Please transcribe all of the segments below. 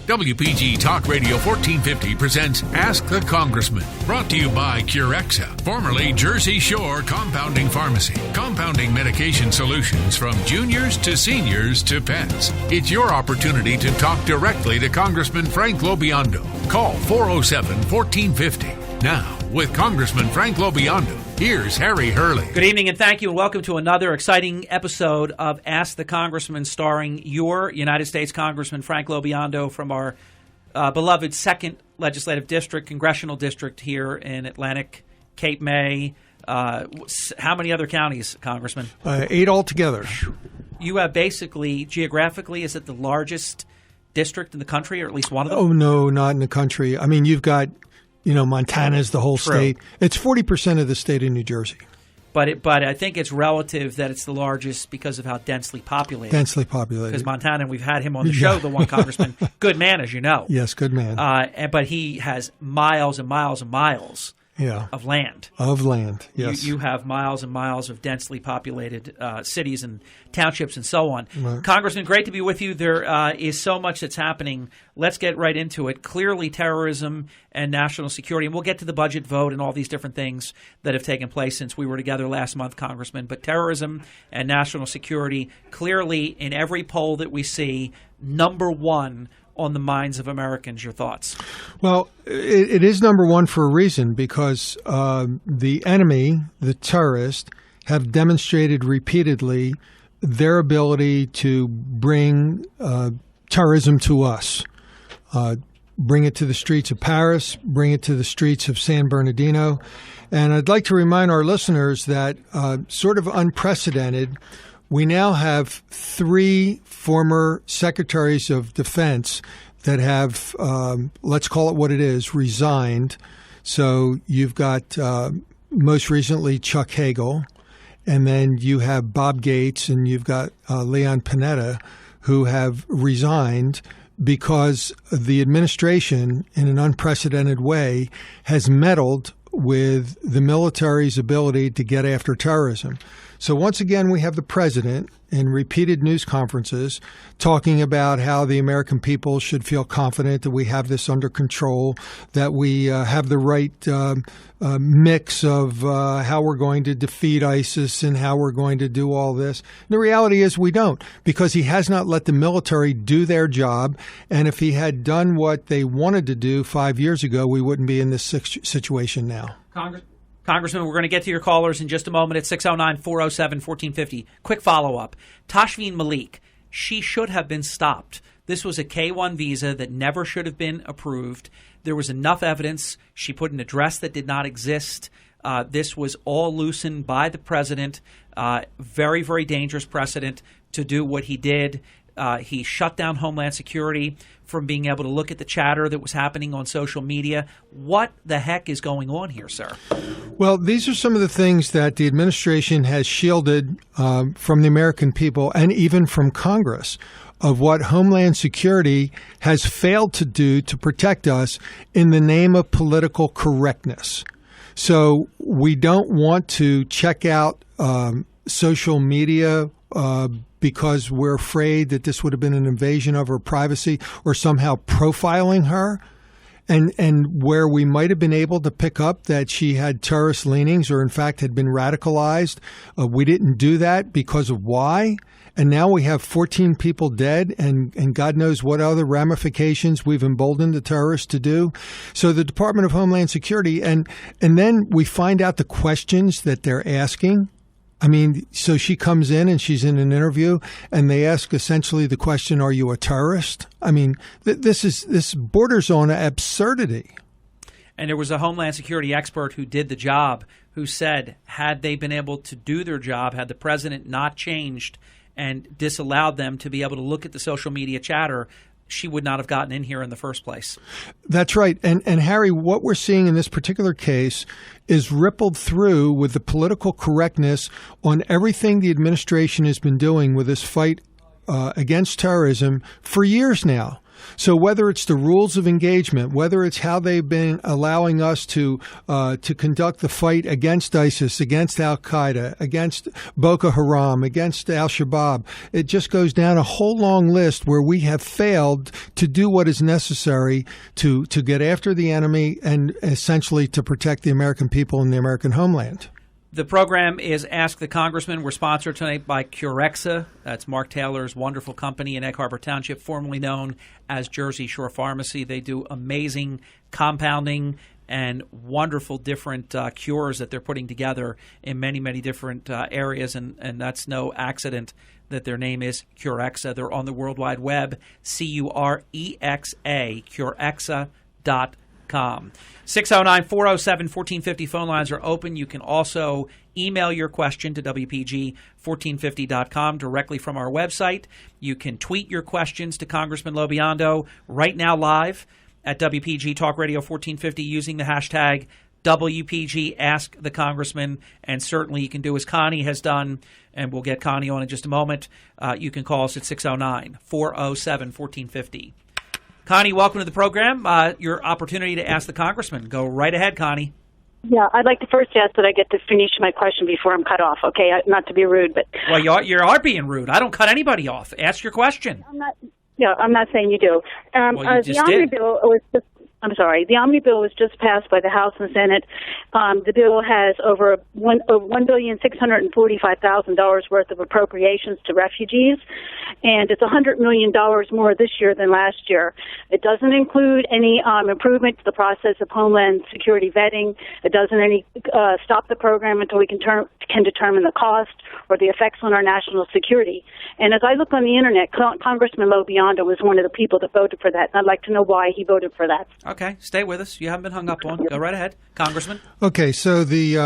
WPG Talk Radio 1450 presents Ask the Congressman. Brought to you by Curexa, formerly Jersey Shore Compounding Pharmacy. Compounding medication solutions from juniors to seniors to pets. It's your opportunity to talk directly to Congressman Frank LoBiondo. Call 407-1450. Now, with Congressman Frank LoBiondo, here's Harry Hurley. Good evening and thank you, and welcome to another exciting episode of Ask the Congressman, starring your United States Congressman Frank LoBiondo from our beloved 2nd Legislative District, Congressional District here in Atlantic Cape May. How many other counties, Congressman? 8 altogether. You have basically, geographically, is it the largest district in the country, or at least one of them? Oh, no, not in the country. I mean, you've got, Montana's the whole state. It's 40% of the state of New Jersey. But I think it's relative that it's the largest because of how densely populated. Densely populated. Because Montana, we've had him on the show, the one congressman, good man, as you know. Yes, good man. But he has miles and miles and miles of land. Of land, yes. You have miles and miles of densely populated cities and townships and so on. Right. Congressman, great to be with you. There is so much that's happening. Let's get right into it. Clearly, terrorism and national security, and we'll get to the budget vote and all these different things that have taken place since we were together last month, Congressman. But terrorism and national security, clearly in every poll that we see, number one on the minds of Americans. Your thoughts? Well, it is number one for a reason, because the enemy, the terrorists, have demonstrated repeatedly their ability to bring terrorism to us. Bring it to the streets of Paris, bring it to the streets of San Bernardino. And I'd like to remind our listeners that sort of unprecedented, we now have 3 former secretaries of defense that have, let's call it what it is, resigned. So you've got most recently Chuck Hagel, and then you have Bob Gates, and you've got Leon Panetta, who have resigned because the administration, in an unprecedented way, has meddled with the military's ability to get after terrorism. So once again, we have the president in repeated news conferences talking about how the American people should feel confident that we have this under control, that we have the right mix of how we're going to defeat ISIS and how we're going to do all this. And the reality is we don't, because he has not let the military do their job. And if he had done what they wanted to do 5 years ago, we wouldn't be in this situation now. Congressman, we're going to get to your callers in just a moment at 609-407-1450. Quick follow-up. Tashfeen Malik, she should have been stopped. This was a K-1 visa that never should have been approved. There was enough evidence. She put an address that did not exist. This was all loosened by the president. Very, very dangerous precedent to do what he did. He shut down Homeland Security from being able to look at the chatter that was happening on social media. What the heck is going on here, sir? Well, these are some of the things that the administration has shielded from the American people and even from Congress, of what Homeland Security has failed to do to protect us in the name of political correctness. So we don't want to check out social media because we're afraid that this would have been an invasion of her privacy or somehow profiling her. And where we might have been able to pick up that she had terrorist leanings or in fact had been radicalized, we didn't do that because of why. And now we have 14 people dead and God knows what other ramifications we've emboldened the terrorists to do. So the Department of Homeland Security, and then we find out the questions that they're asking. I mean, so she comes in and she's in an interview and they ask essentially the question, are you a terrorist? I mean, this borders on absurdity. And there was a Homeland Security expert who did the job who said, had they been able to do their job, had the president not changed and disallowed them to be able to look at the social media chatter, she would not have gotten in here in the first place. That's right. And Harry, what we're seeing in this particular case is rippled through with the political correctness on everything the administration has been doing with this fight against terrorism for years now. So whether it's the rules of engagement, whether it's how they've been allowing us to conduct the fight against ISIS, against Al-Qaeda, against Boko Haram, against Al-Shabaab, it just goes down a whole long list where we have failed to do what is necessary to get after the enemy and essentially to protect the American people and the American homeland. The program is Ask the Congressman. We're sponsored tonight by Curexa. That's Mark Taylor's wonderful company in Egg Harbor Township, formerly known as Jersey Shore Pharmacy. They do amazing compounding and wonderful different cures that they're putting together in many, many different areas, and that's no accident that their name is Curexa. They're on the World Wide Web, Curexa, Curexa.com. 609-407-1450 phone lines are open. You can also email your question to WPG1450.com directly from our website. You can tweet your questions to Congressman LoBiondo right now live at WPG Talk Radio 1450 using the hashtag WPG Ask the Congressman. And certainly you can do as Connie has done, and we'll get Connie on in just a moment. You can call us at 609-407-1450. Connie, welcome to the program. Your opportunity to ask the congressman. Go right ahead, Connie. Yeah, I'd like to first ask that I get to finish my question before I'm cut off, okay? Not to be rude, but... Well, you are being rude. I don't cut anybody off. Ask your question. I'm not saying you do. Well, you just did. The Omni bill was just passed by the House and Senate. The bill has over $1,645,000 worth of appropriations to refugees, and it's $100 million more this year than last year. It doesn't include any improvement to the process of Homeland Security vetting. It doesn't stop the program until we can determine the cost or the effects on our national security. And as I look on the Internet, Congressman LoBiondo was one of the people that voted for that, and I'd like to know why he voted for that. Okay, stay with us. You haven't been hung up on. Go right ahead, Congressman. Okay, so the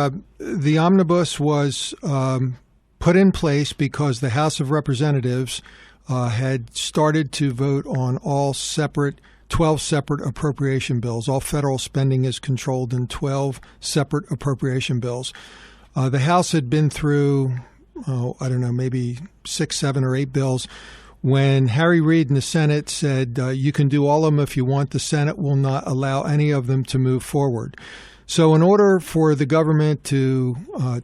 omnibus was put in place because the House of Representatives had started to vote on 12 separate appropriation bills. All federal spending is controlled in 12 separate appropriation bills. The House had been through, maybe 6, 7, or 8 bills. When Harry Reid in the Senate said, you can do all of them if you want, the Senate will not allow any of them to move forward. So in order for the government to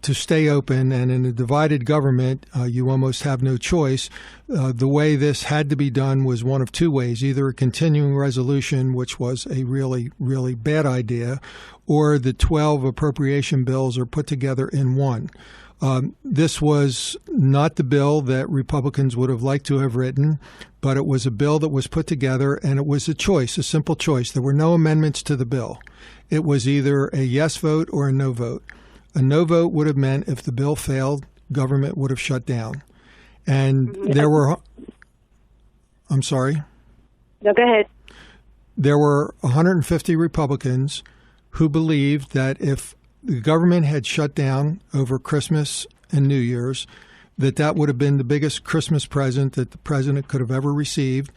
stay open, and in a divided government, you almost have no choice, the way this had to be done was one of two ways, either a continuing resolution, which was a really, really bad idea, or the 12 appropriation bills are put together in one. This was not the bill that Republicans would have liked to have written, but it was a bill that was put together, and it was a choice, a simple choice. There were no amendments to the bill. It was either a yes vote or a no vote. A no vote would have meant if the bill failed, government would have shut down. And there were – I'm sorry? No, go ahead. There were 150 Republicans who believed that if the government had shut down over Christmas and New Year's, that would have been the biggest Christmas present that the president could have ever received.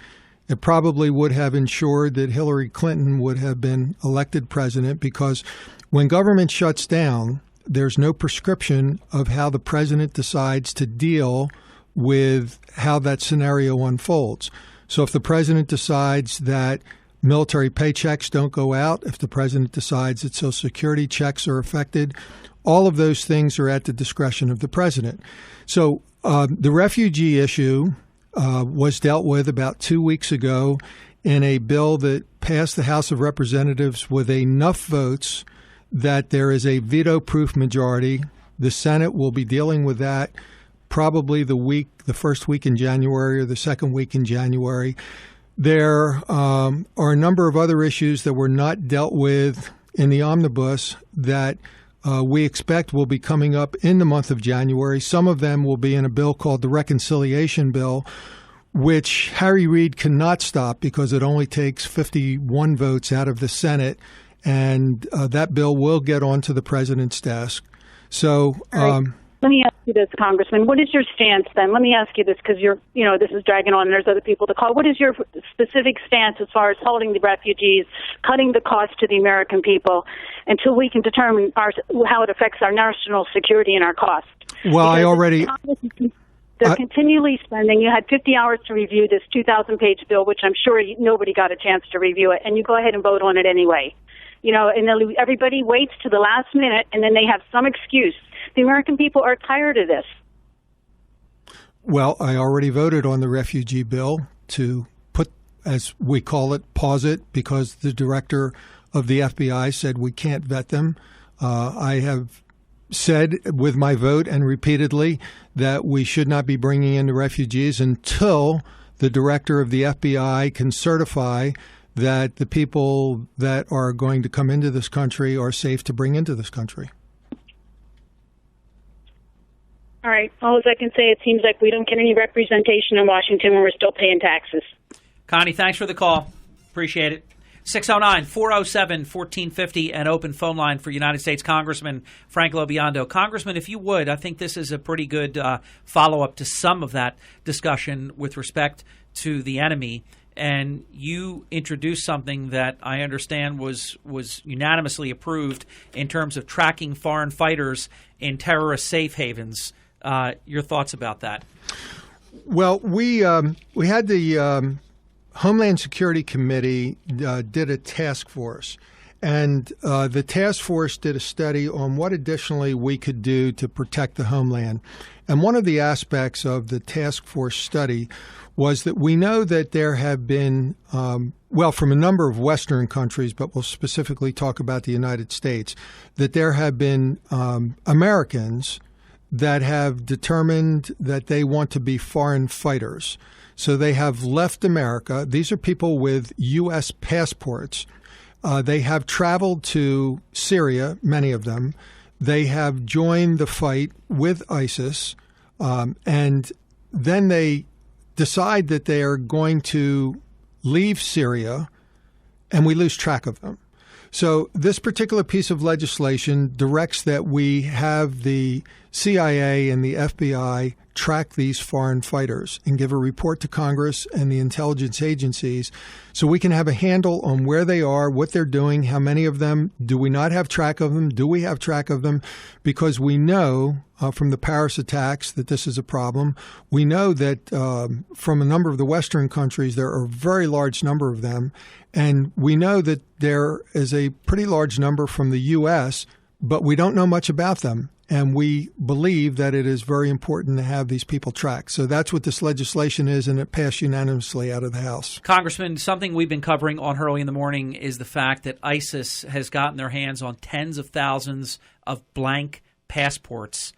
It probably would have ensured that Hillary Clinton would have been elected president, because when government shuts down, there's no prescription of how the president decides to deal with how that scenario unfolds. So if the president decides that military paychecks don't go out, if the president decides that Social Security checks are affected, all of those things are at the discretion of the president. So the refugee issue was dealt with about 2 weeks ago in a bill that passed the House of Representatives with enough votes that there is a veto-proof majority. The Senate will be dealing with that probably the first week in January or the second week in January. There are a number of other issues that were not dealt with in the omnibus that we expect will be coming up in the month of January. Some of them will be in a bill called the Reconciliation Bill, which Harry Reid cannot stop because it only takes 51 votes out of the Senate, and that bill will get onto the president's desk. So let me ask you this, Congressman. What is your stance then? Let me ask you this because this is dragging on and there's other people to call. What is your specific stance as far as holding the refugees, cutting the cost to the American people until we can determine how it affects our national security and our cost? Well, I already... They're continually spending. You had 50 hours to review this 2,000-page bill, which I'm sure nobody got a chance to review it, and you go ahead and vote on it anyway. And everybody waits to the last minute, and then they have some excuse. The American people are tired of this. Well, I already voted on the refugee bill to put, as we call it, pause it, because the director of the FBI said we can't vet them. I have said with my vote and repeatedly that we should not be bringing in the refugees until the director of the FBI can certify that the people that are going to come into this country are safe to bring into this country. All right. All I can say, it seems like we don't get any representation in Washington when we're still paying taxes. Connie, thanks for the call. Appreciate it. 609-407-1450, an open phone line for United States Congressman Frank LoBiondo. Congressman, if you would, I think this is a pretty good follow-up to some of that discussion with respect to the enemy. And you introduced something that I understand was unanimously approved in terms of tracking foreign fighters in terrorist safe havens. Your thoughts about that? Well, we had the Homeland Security Committee did a task force, and the task force did a study on what additionally we could do to protect the homeland. And one of the aspects of the task force study was that we know that there have been, from a number of Western countries, but we'll specifically talk about the United States, that there have been Americans that have determined that they want to be foreign fighters. So they have left America. These are people with U.S. passports. They have traveled to Syria, many of them. They have joined the fight with ISIS, and then they decide that they are going to leave Syria, and we lose track of them. So this particular piece of legislation directs that we have the CIA and the FBI track these foreign fighters and give a report to Congress and the intelligence agencies so we can have a handle on where they are, what they're doing, how many of them. Do we not have track of them? Do we have track of them? Because we know from the Paris attacks that this is a problem. We know that from a number of the Western countries, there are a very large number of them. And we know that there is a pretty large number from the U.S., but we don't know much about them. And we believe that it is very important to have these people tracked. So that's what this legislation is, and it passed unanimously out of the House. Congressman, something we've been covering on Early in the Morning is the fact that ISIS has gotten their hands on tens of thousands of blank passports.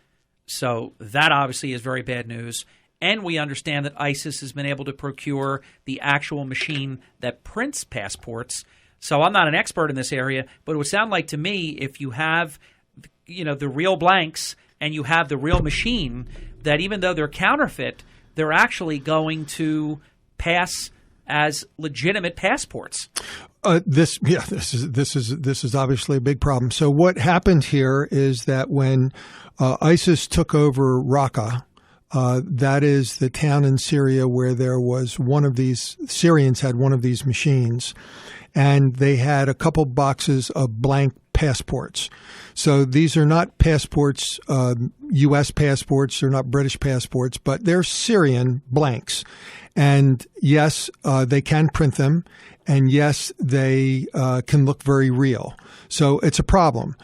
So that obviously is very bad news. And we understand that ISIS has been able to procure the actual machine that prints passports. So I'm not an expert in this area, but it would sound like to me if you have the real blanks and you have the real machine, that even though they're counterfeit, they're actually going to pass as legitimate passports. This is obviously a big problem. So what happened here is that when ISIS took over Raqqa, that is the town in Syria where there was one of these Syrians had one of these machines, and they had a couple boxes of blank passports. So these are not passports, U.S. passports, they're not British passports, but they're Syrian blanks. And yes, they can print them, and yes, they can look very real. So it's a problem.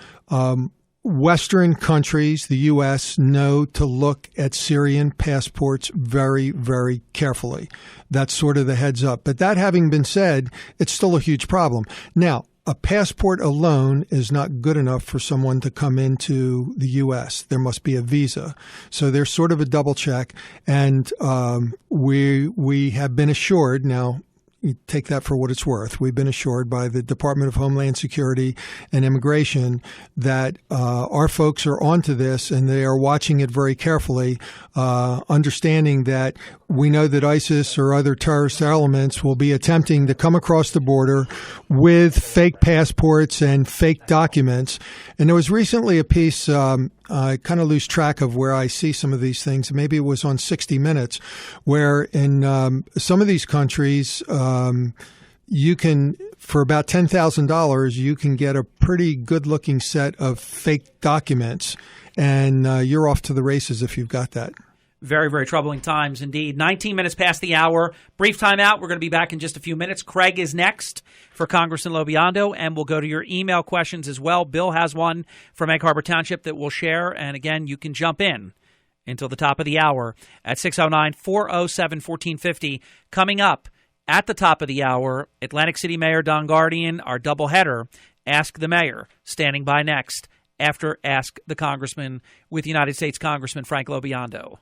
Western countries, the U.S., know to look at Syrian passports very, very carefully. That's sort of the heads up. But that having been said, it's still a huge problem. Now, a passport alone is not good enough for someone to come into the U.S. There must be a visa. So there's sort of a double check. And we have been assured now, you take that for what it's worth. We've been assured by the Department of Homeland Security and Immigration that our folks are onto this and they are watching it very carefully, understanding that we know that ISIS or other terrorist elements will be attempting to come across the border with fake passports and fake documents. And there was recently a piece, I kind of lose track of where I see some of these things. Maybe it was on 60 Minutes, where in some of these countries, you can, for about $10,000, you can get a pretty good-looking set of fake documents, and you're off to the races if you've got that. Very, very troubling times indeed. 19 minutes past the hour. Brief timeout. We're going to be back in just a few minutes. Craig is next for Congressman LoBiondo, and we'll go to your email questions as well. Bill has one from Egg Harbor Township that we'll share. And again, you can jump in until the top of the hour at 609-407-1450. Coming up at the top of the hour, Atlantic City Mayor Don Guardian, our doubleheader, Ask the Mayor, standing by next after Ask the Congressman with United States Congressman Frank LoBiondo.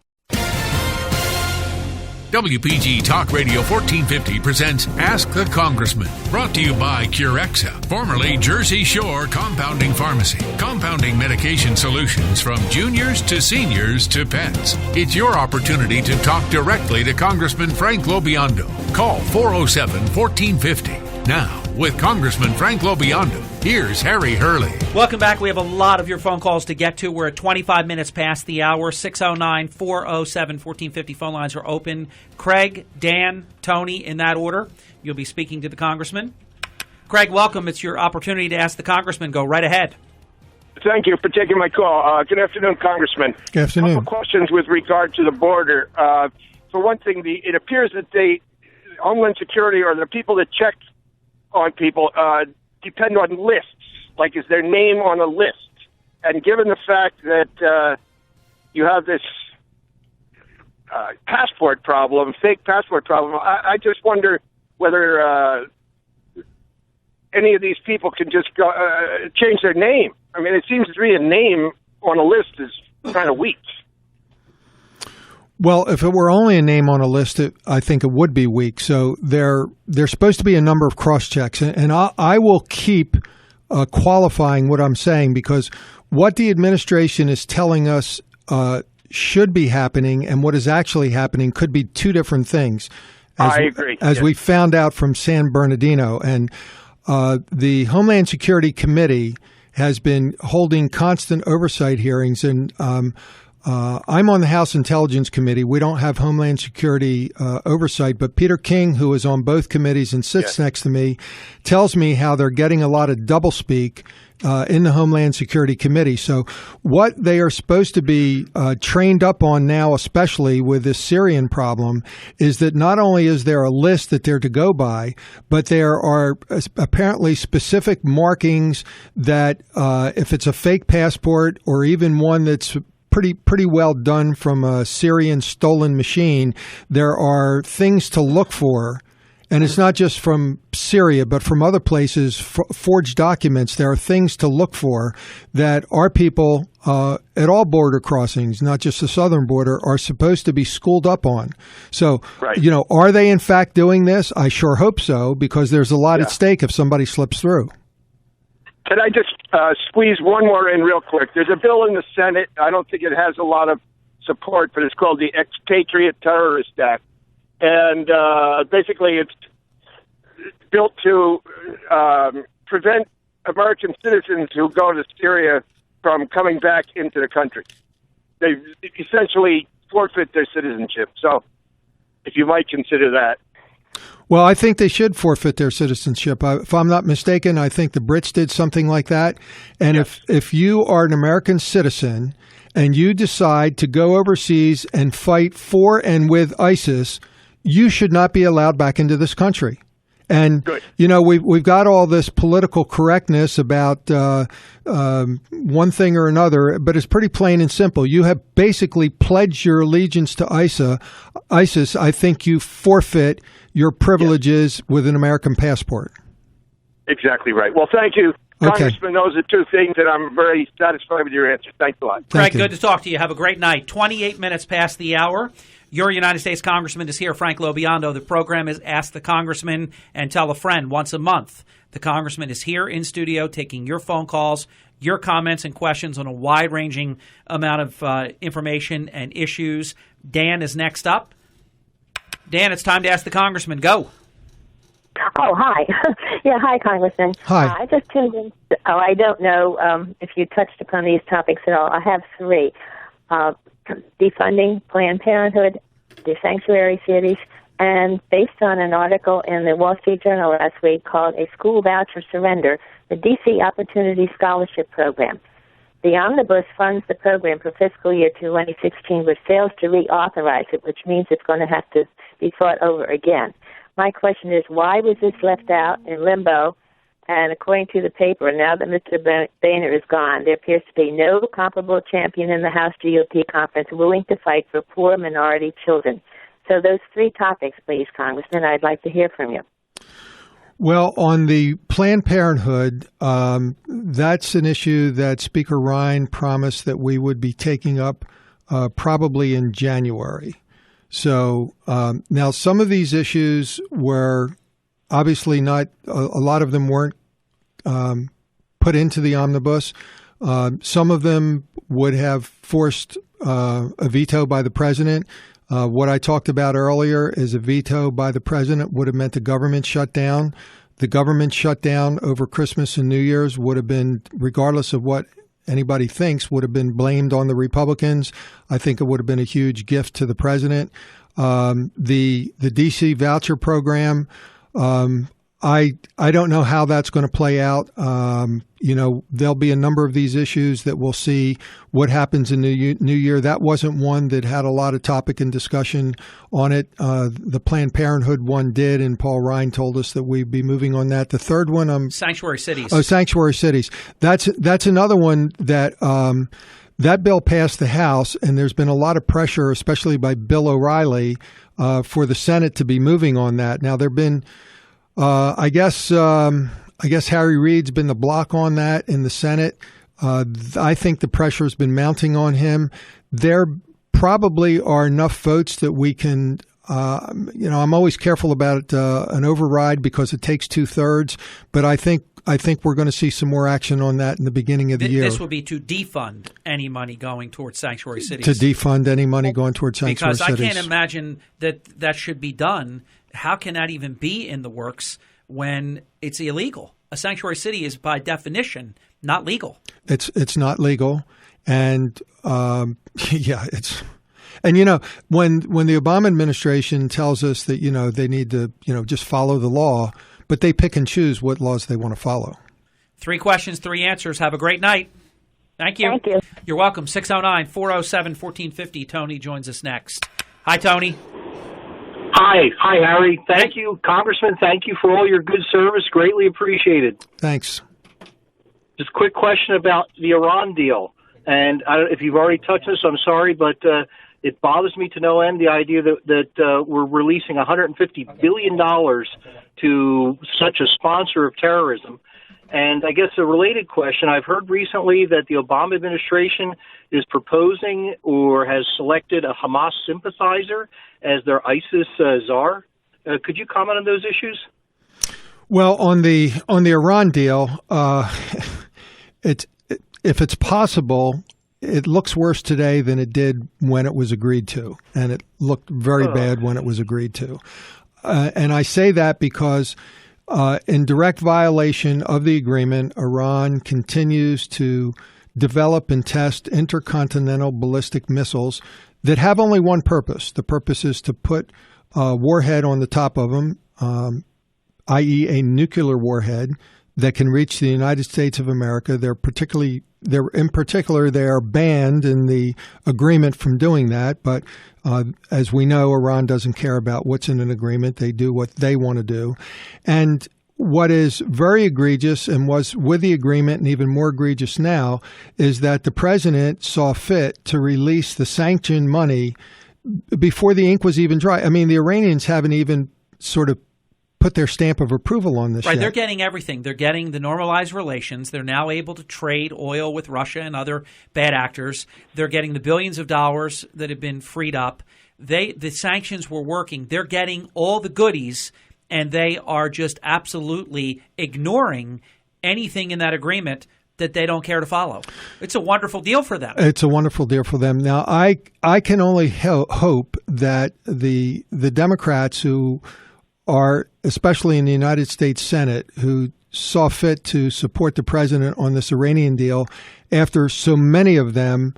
WPG Talk Radio 1450 presents Ask the Congressman. Brought to you by Curexa, formerly Jersey Shore Compounding Pharmacy. Compounding medication solutions from juniors to seniors to pets. It's your opportunity to talk directly to Congressman Frank LoBiondo. Call 407-1450. Now, with Congressman Frank LoBiondo, here's Harry Hurley. Welcome back. We have a lot of your phone calls to get to. We're at 25 minutes past the hour. 609-407-1450 phone lines are open. Craig, Dan, Tony, in that order. You'll be speaking to the Congressman. Craig, welcome. It's your opportunity to ask the Congressman. Go right ahead. Thank you for taking my call. Good afternoon, Congressman. Good afternoon. A couple questions with regard to the border. For one thing, it appears that Homeland Security or the people that check on people depend on lists, like is their name on a list. And given the fact that you have this passport problem, fake passport problem, I just wonder whether any of these people can just go, change their name. I mean, it seems to be a name on a list is kind of weak. Well, if it were only a name on a list, I think it would be weak. So there's supposed to be a number of cross-checks. And I will keep qualifying what I'm saying, because what the administration is telling us should be happening and what is actually happening could be two different things. I agree. As we found out from San Bernardino. And the Homeland Security Committee has been holding constant oversight hearings, and I'm on the House Intelligence Committee. We don't have Homeland Security oversight, but Peter King, who is on both committees and sits next to me, tells me how they're getting a lot of doublespeak in the Homeland Security Committee. So what they are supposed to be trained up on now, especially with this Syrian problem, is that not only is there a list that they're to go by, but there are apparently specific markings that if it's a fake passport or even one that's pretty well done from a Syrian stolen machine, there are things to look for. And it's not just from Syria, but from other places, forged documents. There are things to look for that our people at all border crossings, not just the southern border, are supposed to be schooled up on. So, are they in fact doing this? I sure hope so, because there's a lot at stake if somebody slips through. Can I just squeeze one more in real quick? There's a bill in the Senate. I don't think it has a lot of support, but it's called the Expatriate Terrorist Act. And basically it's built to prevent American citizens who go to Syria from coming back into the country. They essentially forfeit their citizenship. So if you might consider that. Well, I think they should forfeit their citizenship. If I'm not mistaken, I think the Brits did something like that. And if you are an American citizen and you decide to go overseas and fight for and with ISIS, you should not be allowed back into this country. And, we've got all this political correctness about one thing or another, but it's pretty plain and simple. You have basically pledged your allegiance to ISIS. I think you forfeit your privileges with an American passport. Exactly right. Well, thank you, Congressman. Those are two things that I'm very satisfied with your answer. Thanks a lot. Craig, good to talk to you. Have a great night. 28 minutes past the hour. Your United States Congressman is here, Frank LoBiondo. The program is Ask the Congressman and Tell a Friend once a month. The Congressman is here in studio taking your phone calls, your comments and questions on a wide-ranging amount of information and issues. Dan is next up. Dan, it's time to Ask the Congressman. Go. Oh, hi. Hi, Congressman. Hi. I just tuned in. I don't know if you touched upon these topics at all. I have three. Defunding Planned Parenthood, the sanctuary cities, and based on an article in the Wall Street Journal last week called A School Voucher Surrender, the D.C. Opportunity Scholarship Program. The omnibus funds the program for fiscal year 2016, but fails to reauthorize it, which means it's going to have to be thought over again. My question is, why was this left out in limbo? And according to the paper, now that Mr. Boehner is gone, there appears to be no comparable champion in the House GOP conference willing to fight for poor minority children. So those three topics, please, Congressman, I'd like to hear from you. Well, on the Planned Parenthood, that's an issue that Speaker Ryan promised that we would be taking up probably in January. So now some of these issues were obviously not, a lot of them weren't put into the omnibus. Some of them would have forced a veto by the president. What I talked about earlier is a veto by the president would have meant the government shutdown. The government shutdown over Christmas and New Year's would have been, regardless of what anybody thinks, would have been blamed on the Republicans. I think it would have been a huge gift to the president. The D.C. voucher program, I don't know how that's going to play out. There'll be a number of these issues that we'll see what happens in the new year. That wasn't one that had a lot of topic and discussion on it. The Planned Parenthood one did, and Paul Ryan told us that we'd be moving on that. The third one, sanctuary cities. Oh, sanctuary cities. That's another one that that bill passed the House, and there's been a lot of pressure, especially by Bill O'Reilly, for the Senate to be moving on that. Now there've been. I guess Harry Reid's been the block on that in the Senate. I think the pressure has been mounting on him. There probably are enough votes that we can, I'm always careful about an override because it takes 2/3, but I think we're going to see some more action on that in the beginning of the year. This would be to defund any money going towards sanctuary cities. To defund any money going towards sanctuary cities. Because I can't imagine that should be done. How can that even be in the works when it's illegal? A sanctuary city is by definition not legal. It's not legal, and it's. And when the Obama administration tells us that they need to just follow the law, but they pick and choose what laws they want to follow. 3 questions, 3 answers. Have a great night. Thank you. Thank you. You're welcome. 609-407-1450. Tony joins us next. Hi, Tony. Hi, Harry. Thank you, Congressman. Thank you for all your good service. Greatly appreciated. Thanks. Just a quick question about the Iran deal. And if you've already touched this, I'm sorry, but it bothers me to no end the idea that we're releasing $150 billion to such a sponsor of terrorism. And I guess a related question, I've heard recently that the Obama administration is proposing or has selected a Hamas sympathizer as their ISIS czar. Could you comment on those issues? Well, on the Iran deal, if it's possible, it looks worse today than it did when it was agreed to, and it looked very bad when it was agreed to. And I say that because in direct violation of the agreement, Iran continues to develop and test intercontinental ballistic missiles that have only one purpose. The purpose is to put a warhead on the top of them, i.e. a nuclear warhead that can reach the United States of America. They are banned in the agreement from doing that. But as we know, Iran doesn't care about what's in an agreement. They do what they want to do. And what is very egregious and was with the agreement and even more egregious now is that the president saw fit to release the sanctioned money before the ink was even dry. I mean, the Iranians haven't even sort of put their stamp of approval on this yet. They're getting everything. They're getting the normalized relations. They're now able to trade oil with Russia and other bad actors. They're getting the billions of dollars that have been freed up. The sanctions were working. They're getting all the goodies, and they are just absolutely ignoring anything in that agreement that they don't care to follow. It's a wonderful deal for them. It's a wonderful deal for them. Now, I can only hope that the Democrats who are, especially in the United States Senate, who saw fit to support the president on this Iranian deal after so many of them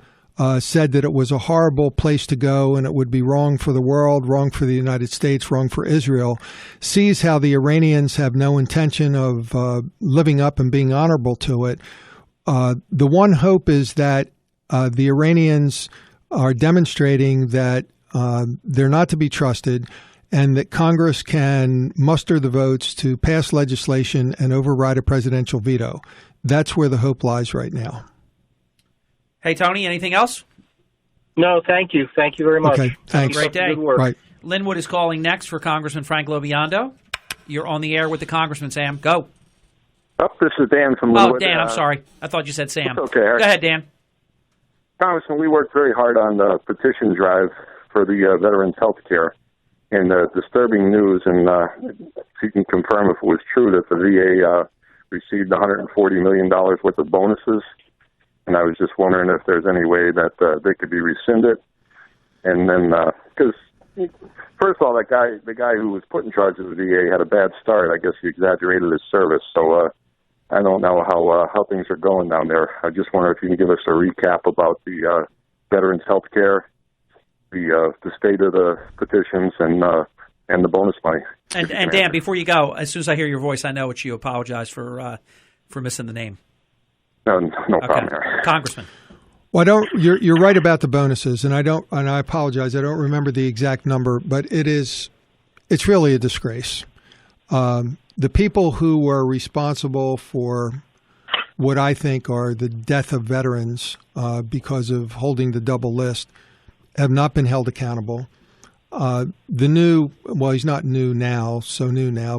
said that it was a horrible place to go and it would be wrong for the world, wrong for the United States, wrong for Israel, sees how the Iranians have no intention of living up and being honorable to it, The one hope is that the Iranians are demonstrating that they're not to be trusted, and that Congress can muster the votes to pass legislation and override a presidential veto. That's where the hope lies right now. Hey, Tony, anything else? No, thank you. Thank you very much. Okay, thanks. Have a great day. Good work. Right. Linwood is calling next for Congressman Frank LoBiondo. You're on the air with the Congressman, Sam. Go. Oh, this is Dan from Oh, Linwood. Dan, I'm sorry. I thought you said Sam. It's okay. Go ahead, Dan. Congressman, we worked very hard on the petition drive for the veterans' health care. And disturbing news, and if you can confirm if it was true, that the VA received $140 million worth of bonuses. And I was just wondering if there's any way that they could be rescinded. And then, because first of all, the guy who was put in charge of the VA had a bad start. I guess he exaggerated his service. So I don't know how things are going down there. I just wonder if you can give us a recap about the veterans' health care, the state of the petitions, and the bonus money. And Dan, before you go, as soon as I hear your voice, I know it's you. Apologize for missing the name. No problem. Congressman. Well, you're right about the bonuses, and I apologize. I don't remember the exact number, but it's really a disgrace. The people who were responsible for what I think are the death of veterans because of holding the double list have not been held accountable. He's not new now,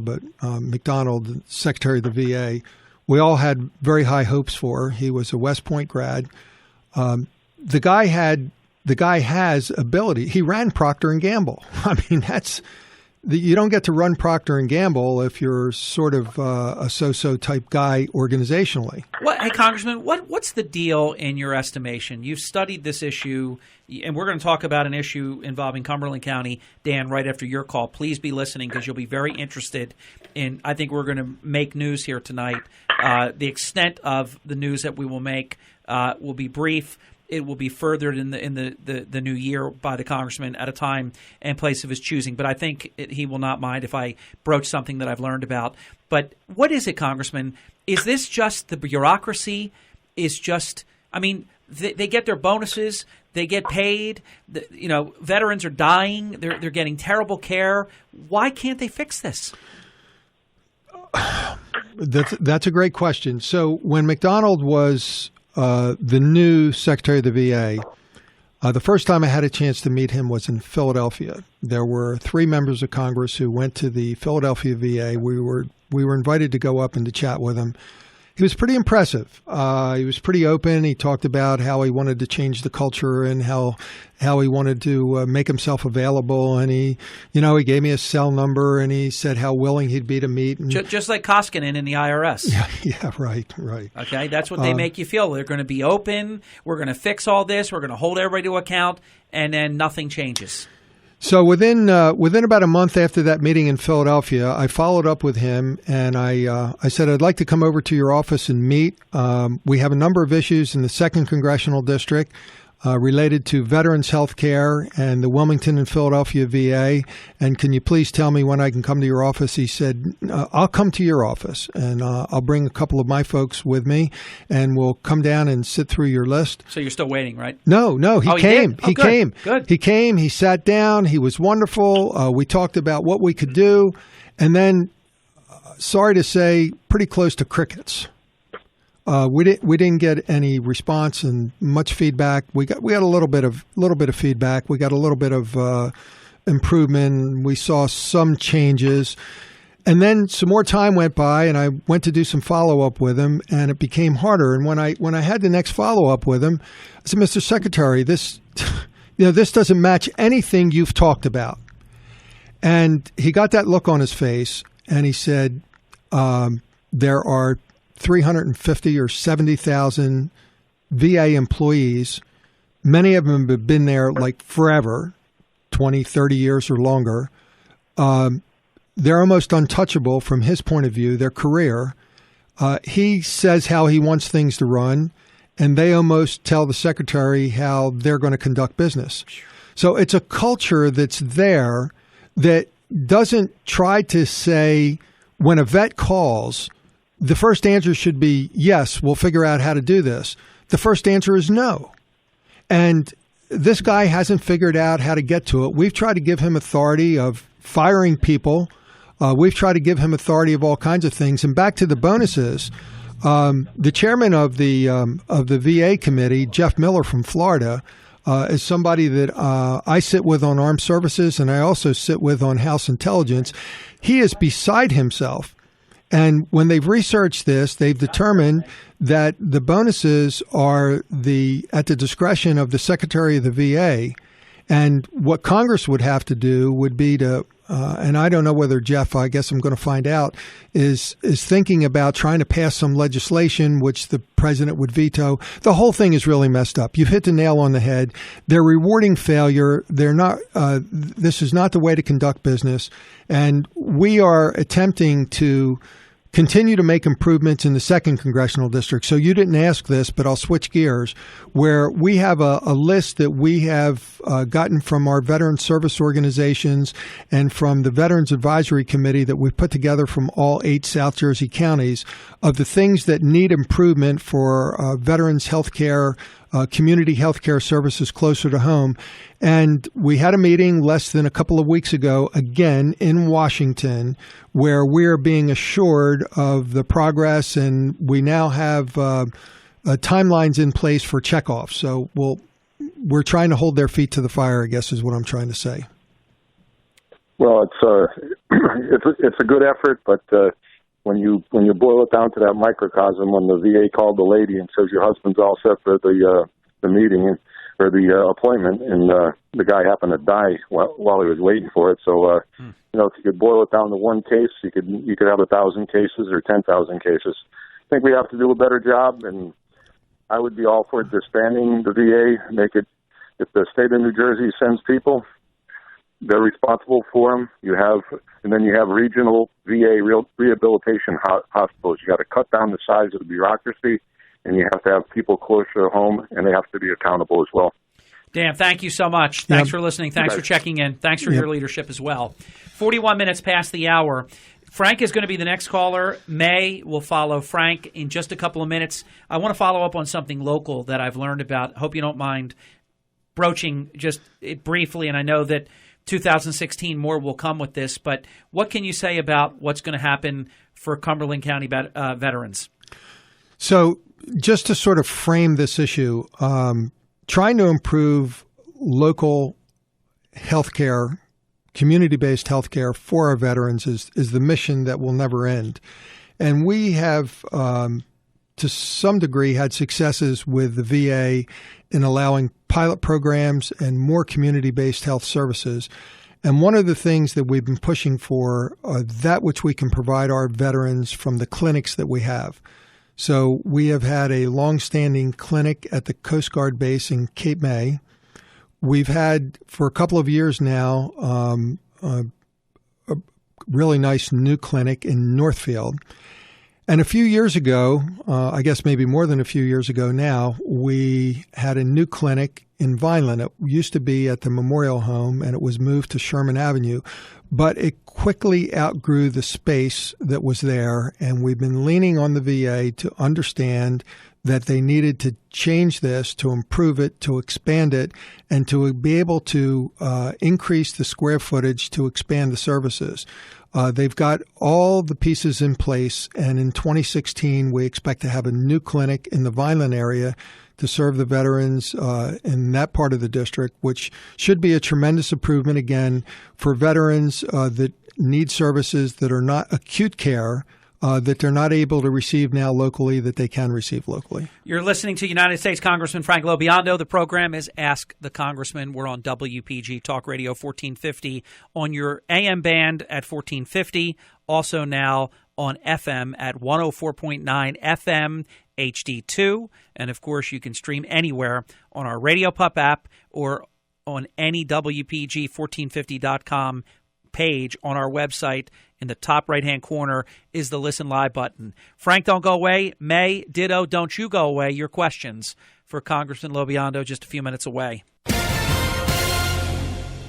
but McDonald, Secretary of the VA, we all had very high hopes for. He was a West Point grad. The guy has ability. He ran Procter & Gamble. I mean, you don't get to run Procter & Gamble if you're sort of a so-so type guy organizationally. Hey, Congressman, what's the deal in your estimation? You've studied this issue, and we're going to talk about an issue involving Cumberland County, Dan, right after your call. Please be listening because you'll be very interested in, I think we're going to make news here tonight. The extent of the news that we will make will be brief. It will be furthered in the new year by the congressman at a time and place of his choosing. But I think he will not mind if I broach something that I've learned about. But what is it, Congressman? Is this just the bureaucracy? They get their bonuses. They get paid. Veterans are dying. They're getting terrible care. Why can't they fix this? That's a great question. So when McDonald was the new Secretary of the VA, the first time I had a chance to meet him was in Philadelphia. There were 3 members of Congress who went to the Philadelphia VA. We were invited to go up and to chat with him. He was pretty impressive. He was pretty open. He talked about how he wanted to change the culture and how he wanted to make himself available. And he gave me a cell number and he said how willing he'd be to meet. And, just like Koskinen in the IRS. Yeah, right. Okay, that's what they make you feel. They're going to be open. We're going to fix all this. We're going to hold everybody to account, and then nothing changes. So within about a month after that meeting in Philadelphia, I followed up with him and I said, I'd like to come over to your office and meet. We have a number of issues in the 2nd Congressional District related to veterans health care and the Wilmington and Philadelphia VA. And can you please tell me when I can come to your office? He said, I'll come to your office and I'll bring a couple of my folks with me and we'll come down and sit through your list. So you're still waiting, right? No, he came. He came. Good. He came. He sat down. He was wonderful. We talked about what we could do. And then, sorry to say, pretty close to crickets. We didn't get any response and much feedback. We got a little bit of feedback. We got a little bit of improvement. We saw some changes, and then some more time went by, and I went to do some follow up with him, and it became harder. And when I had the next follow up with him, I said, Mr. Secretary, this doesn't match anything you've talked about. And he got that look on his face, and he said, there are 350 or 70,000 VA employees. Many of them have been there like forever, 20, 30 years or longer. They're almost untouchable from his point of view, their career. He says how he wants things to run, and they almost tell the secretary how they're going to conduct business. So it's a culture that's there that doesn't try to say when a vet calls, the first answer should be, yes, we'll figure out how to do this. The first answer is no. And this guy hasn't figured out how to get to it. We've tried to give him authority of firing people. We've tried to give him authority of all kinds of things. And back to the bonuses, the chairman of the VA committee, Jeff Miller from Florida, is somebody that I sit with on Armed Services, and I also sit with on House Intelligence. He is beside himself. And when they've researched this, they've determined that the bonuses are at the discretion of the Secretary of the VA. And what Congress would have to do would be to, and I don't know whether Jeff, I guess I'm going to find out, is thinking about trying to pass some legislation which the president would veto. The whole thing is really messed up. You've hit the nail on the head. They're rewarding failure. They're not. This is not the way to conduct business. And we are attempting to continue to make improvements in the 2nd Congressional District. So you didn't ask this, but I'll switch gears, where we have a list that we have gotten from our veteran service organizations and from the Veterans Advisory Committee that we've put together from all 8 South Jersey counties of the things that need improvement for veterans health care, community health care services closer to home. And we had a meeting less than a couple of weeks ago, again in Washington, where we're being assured of the progress, and we now have timelines in place for checkoffs. So we're trying to hold their feet to the fire, I guess is what I'm trying to say. Well, it's a good effort, but when you boil it down to that microcosm, when the VA called the lady and says your husband's all set for the meeting or the appointment, and the guy happened to die while he was waiting for it. So if you could boil it down to one case, you could have 1,000 cases or 10,000 cases. I think we have to do a better job, and I would be all for disbanding the VA. Make it, if the state of New Jersey sends people, they're responsible for them. And then you have regional VA rehabilitation hospitals. You got to cut down the size of the bureaucracy, and you have to have people closer to home, and they have to be accountable as well. Dan, thank you so much. Thanks for listening. Thanks for checking in. Thanks for your leadership as well. 41 minutes past the hour. Frank is going to be the next caller. May will follow Frank in just a couple of minutes. I want to follow up on something local that I've learned about. Hope you don't mind broaching just it briefly, and I know that 2016 more will come with this, but what can you say about what's going to happen for Cumberland County veterans? So just to sort of frame this issue, trying to improve local healthcare, community-based healthcare for our veterans is the mission that will never end. And we have, to some degree, had successes with the VA in allowing pilot programs and more community-based health services. And one of the things that we've been pushing for are that which we can provide our veterans from the clinics that we have. So we have had a longstanding clinic at the Coast Guard base in Cape May. We've had, for a couple of years now, a really nice new clinic in Northfield. And a few years ago, I guess maybe more than a few years ago now, we had a new clinic in Vineland. It used to be at the Memorial Home, and it was moved to Sherman Avenue. But it quickly outgrew the space that was there, and we've been leaning on the VA to understand that they needed to change this, to improve it, to expand it, and to be able to increase the square footage to expand the services. They've got all the pieces in place, and in 2016, we expect to have a new clinic in the Vineland area to serve the veterans in that part of the district, which should be a tremendous improvement, again, for veterans that need services that are not acute care, that they're not able to receive now locally, that they can receive locally. You're listening to United States Congressman Frank LoBiondo. The program is Ask the Congressman. We're on WPG Talk Radio 1450 on your AM band at 1450. Also now on FM at 104.9 FM HD2. And, of course, you can stream anywhere on our Radio Pup app or on any WPG1450.com page on our website. In the top right-hand corner is the Listen Live button. Frank, don't go away. May, ditto, don't you go away. Your questions for Congressman LoBiondo just a few minutes away.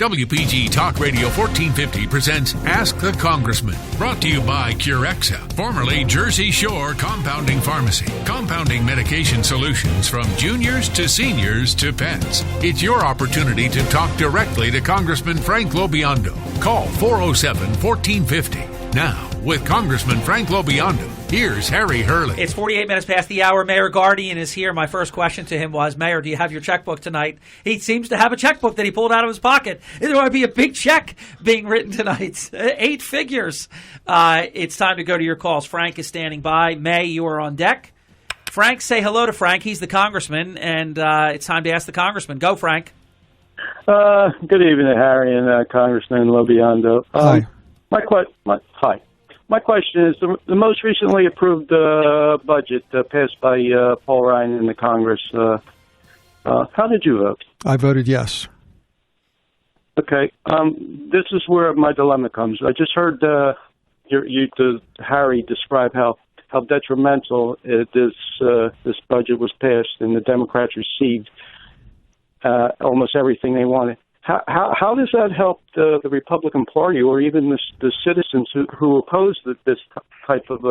WPG Talk Radio 1450 presents Ask the Congressman. Brought to you by Curexa, formerly Jersey Shore Compounding Pharmacy. Compounding medication solutions from juniors to seniors to pets. It's your opportunity to talk directly to Congressman Frank LoBiondo. Call 407-1450. Now, with Congressman Frank LoBiondo, here's Harry Hurley. It's 48 minutes past the hour. Mayor Guardian is here. My first question to him was, Mayor, do you have your checkbook tonight? He seems to have a checkbook that he pulled out of his pocket. There might be a big check being written tonight. 8 figures. It's time to go to your calls. Frank is standing by. May, you are on deck. Frank, say hello to Frank. He's the congressman, and it's time to ask the congressman. Go, Frank. Good evening, Harry and Congressman LoBiondo. Hi. Hi. My question is, the most recently approved budget passed by Paul Ryan in the Congress, how did you vote? I voted yes. Okay. This is where my dilemma comes. I just heard Harry describe how detrimental this budget was passed, and the Democrats received almost everything they wanted. How does that help the Republican Party or even the citizens who oppose this type of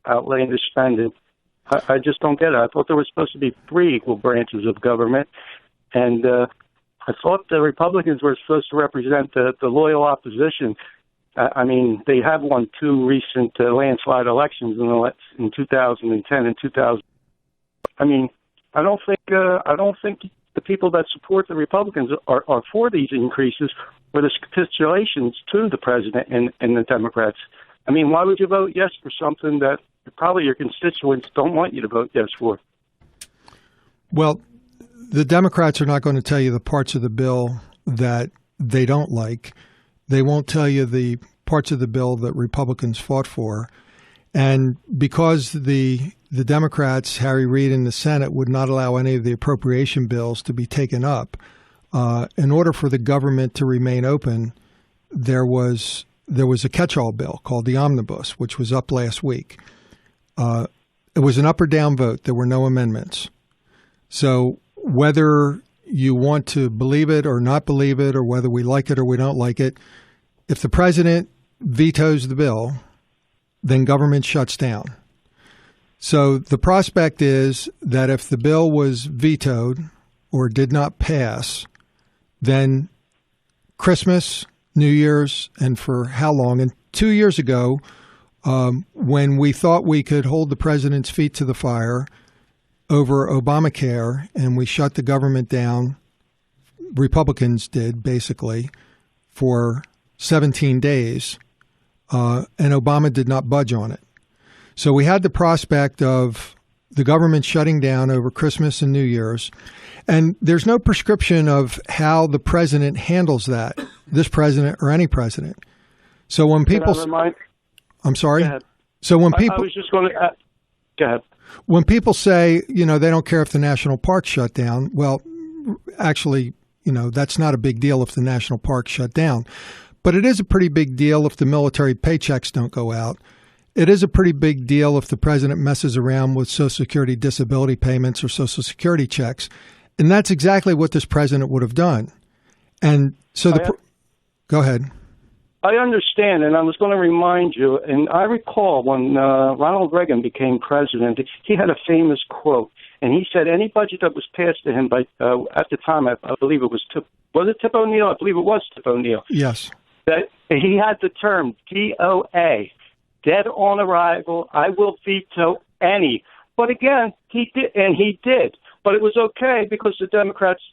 outlandish spending? I just don't get it. I thought there was supposed to be 3 equal branches of government, and I thought the Republicans were supposed to represent the loyal opposition. I mean, they have won 2 recent landslide elections in 2010 and 2000. I mean, I don't think the people that support the Republicans are for these increases or the capitulations to the president and the Democrats. I mean, why would you vote yes for something that probably your constituents don't want you to vote yes for? Well, the Democrats are not going to tell you the parts of the bill that they don't like. They won't tell you the parts of the bill that Republicans fought for. And because the Democrats, Harry Reid in the Senate, would not allow any of the appropriation bills to be taken up, in order for the government to remain open, there was a catch-all bill called the Omnibus, which was up last week. It was an up or down vote. There were no amendments. So whether you want to believe it or not believe it, or whether we like it or we don't like it, if the president vetoes the bill, then government shuts down. So the prospect is that if the bill was vetoed or did not pass, then Christmas, New Year's, and for how long? And 2 years ago, when we thought we could hold the president's feet to the fire over Obamacare and we shut the government down, Republicans did basically, for 17 days, and Obama did not budge on it. So we had the prospect of the government shutting down over Christmas and New Year's, and there's no prescription of how the president handles that, this president or any president. So when people, I'm sorry. Go ahead. So when people, I was just going to go ahead. When people say, they don't care if the national parks shut down, well, actually, that's not a big deal if the national parks shut down. But it is a pretty big deal if the military paychecks don't go out. It is a pretty big deal if the president messes around with Social Security disability payments or Social Security checks. And that's exactly what this president would have done. And so go ahead. I understand, and I was going to remind you, and I recall when Ronald Reagan became president, he had a famous quote, and he said any budget that was passed to him by, at the time, I believe it was Tip O'Neill? I believe it was Tip O'Neill. Yes. That he had the term DOA, dead on arrival, I will veto any. But again, he did. But it was okay because the Democrats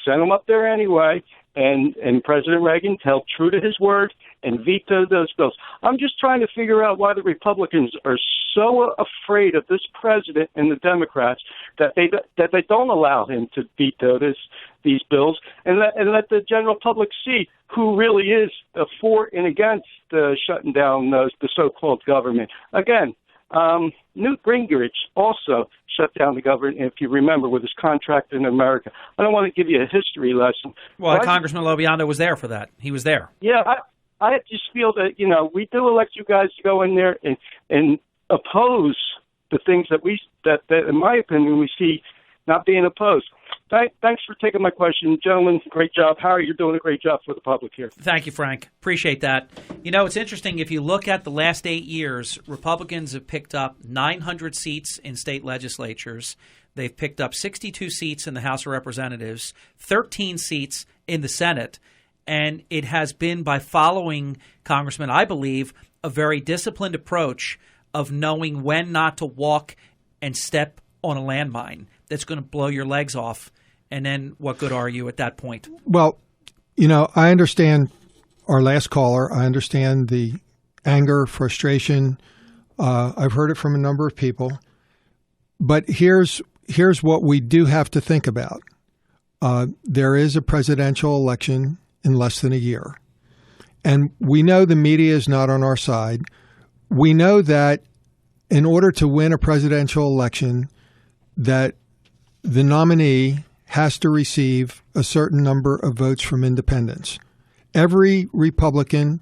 sent him up there anyway, and President Reagan held true to his word and vetoed those bills. I'm just trying to figure out why the Republicans are so afraid of this president and the Democrats that they don't allow him to veto these bills and let the general public see who really is for and against shutting down the so-called government. Again, Newt Gingrich also shut down the government, if you remember, with his contract in America. I don't want to give you a history lesson. Well, Congressman LoBiondo was there for that. He was there. Yeah, I just feel that, we do elect you guys to go in there and oppose the things that in my opinion, we see not being opposed. Thanks for taking my question. Gentlemen, great job. Harry, you're doing a great job for the public here. Thank you, Frank. Appreciate that. You know, it's interesting. If you look at the last 8 years, Republicans have picked up 900 seats in state legislatures. They've picked up 62 seats in the House of Representatives, 13 seats in the Senate. And it has been by following, Congressman, I believe, a very disciplined approach of knowing when not to walk and step on a landmine that's going to blow your legs off. And then what good are you at that point? Well, you know, I understand our last caller. I understand the anger, frustration. I've heard it from a number of people. But here's what we do have to think about. There is a presidential election in less than a year. And we know the media is not on our side. We know that in order to win a presidential election, that the nominee has to receive a certain number of votes from independents. Every Republican,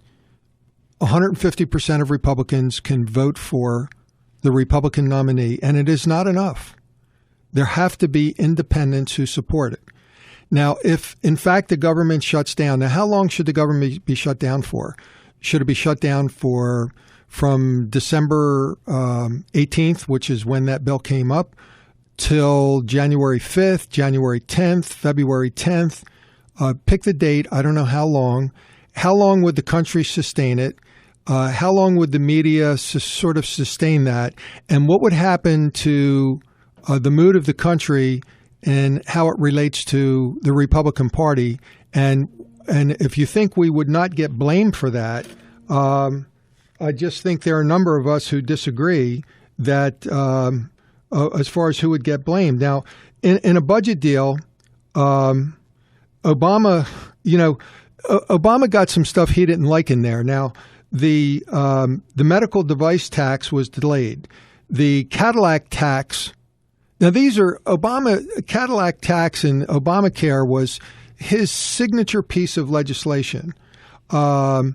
150% of Republicans can vote for the Republican nominee, and it is not enough. There have to be independents who support it. Now, if in fact the government shuts down, now how long should the government be shut down for? Should it be shut down from December 18th, which is when that bill came up, till January 5th, January 10th, February 10th? Pick the date. I don't know how long. How long would the country sustain it? How long would the media sort of sustain that? And what would happen to the mood of the country and how it relates to the Republican Party? And if you think we would not get blamed for that, I just think there are a number of us who disagree that as far as who would get blamed. Now, in a budget deal, Obama got some stuff he didn't like in there. Now, the medical device tax was delayed. The Cadillac tax. Now, these are Cadillac tax and Obamacare was his signature piece of legislation. The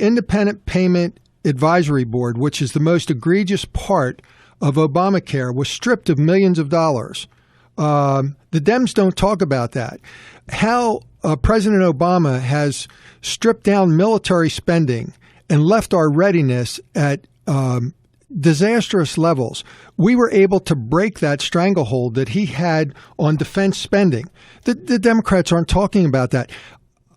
Independent Payment Advisory Board, which is the most egregious part of Obamacare, was stripped of millions of dollars. The Dems don't talk about that. How President Obama has stripped down military spending and left our readiness at disastrous levels. We were able to break that stranglehold that he had on defense spending. The Democrats aren't talking about that.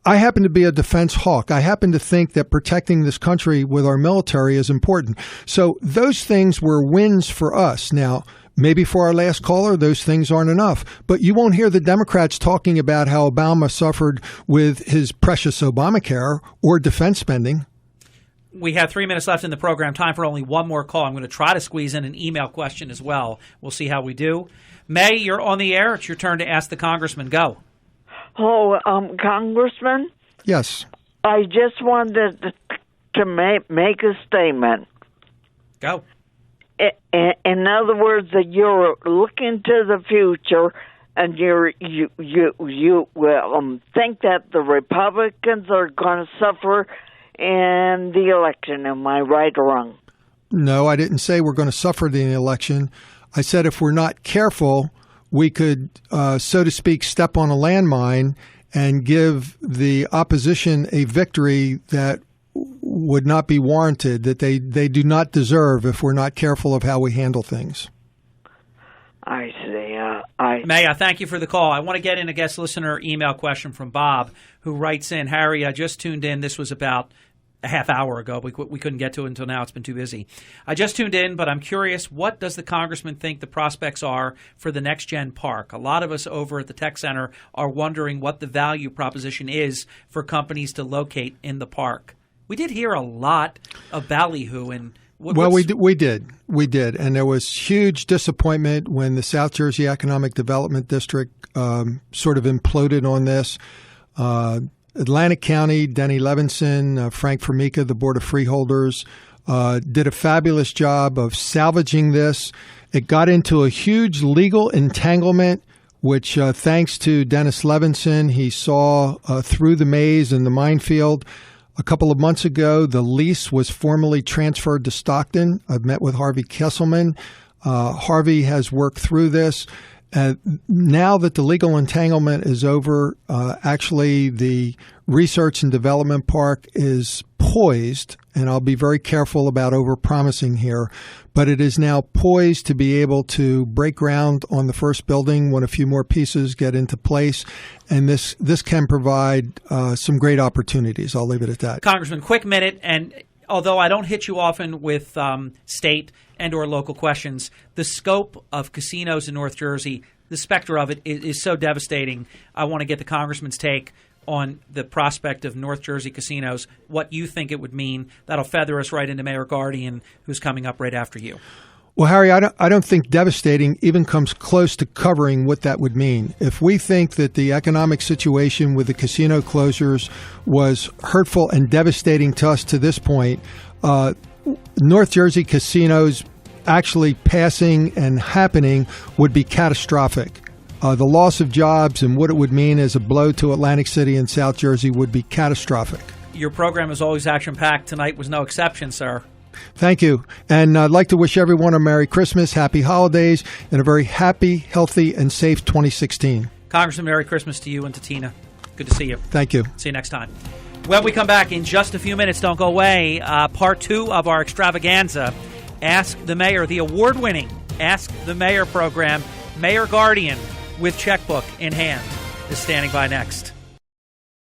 I happen to be a defense hawk. I happen to think that protecting this country with our military is important. So those things were wins for us. Now, maybe for our last caller, those things aren't enough. But you won't hear the Democrats talking about how Obama suffered with his precious Obamacare or defense spending. We have 3 minutes left in the program. Time for only one more call. I'm going to try to squeeze in an email question as well. We'll see how we do. May, you're on the air. It's your turn to ask the Congressman. Go. Oh, Congressman? Yes. I just wanted to make a statement. Go. In other words, that you're looking to the future, and you think that the Republicans are going to suffer in the election. Am I right or wrong? No, I didn't say we're going to suffer in the election. I said if we're not careful, we could, so to speak, step on a landmine and give the opposition a victory that would not be warranted, that they do not deserve if we're not careful of how we handle things. I see. May, I thank you for the call. I want to get in a guest listener email question from Bob, who writes in, Harry, I just tuned in. This was about a half hour ago. We couldn't get to it until now. It's been too busy. I just tuned in, but I'm curious, what does the congressman think the prospects are for the next-gen park? A lot of us over at the Tech Center are wondering what the value proposition is for companies to locate in the park. We did hear a lot of ballyhoo. And we did. And there was huge disappointment when the South Jersey Economic Development District sort of imploded on this. Atlantic County, Denny Levinson, Frank Formica, the Board of Freeholders, did a fabulous job of salvaging this. It got into a huge legal entanglement, which thanks to Dennis Levinson, he saw through the maze and the minefield. A couple of months ago, the lease was formally transferred to Stockton. I've met with Harvey Kesselman. Harvey has worked through this. Now that the legal entanglement is over, actually the research and development park is poised, and I'll be very careful about over-promising here, but it is now poised to be able to break ground on the first building when a few more pieces get into place, and this can provide some great opportunities. I'll leave it at that. Congressman, quick minute, and although I don't hit you often with state and or local questions, the scope of casinos in North Jersey, the specter of it is so devastating. I want to get the Congressman's take on the prospect of North Jersey casinos, what you think it would mean. That'll feather us right into Mayor Guardian, who's coming up right after you. Well, Harry, I don't think devastating even comes close to covering what that would mean. If we think that the economic situation with the casino closures was hurtful and devastating to us to this point, North Jersey casinos actually passing and happening would be catastrophic. The loss of jobs and what it would mean as a blow to Atlantic City and South Jersey would be catastrophic. Your program is always action-packed. Tonight was no exception, sir. Thank you. And I'd like to wish everyone a Merry Christmas, Happy Holidays, and a very happy, healthy, and safe 2016. Congressman, Merry Christmas to you and to Tina. Good to see you. Thank you. See you next time. When we come back in just a few minutes, don't go away, part 2 of our extravaganza, Ask the Mayor, the award-winning Ask the Mayor program. Mayor Guardian, with checkbook in hand, is standing by next.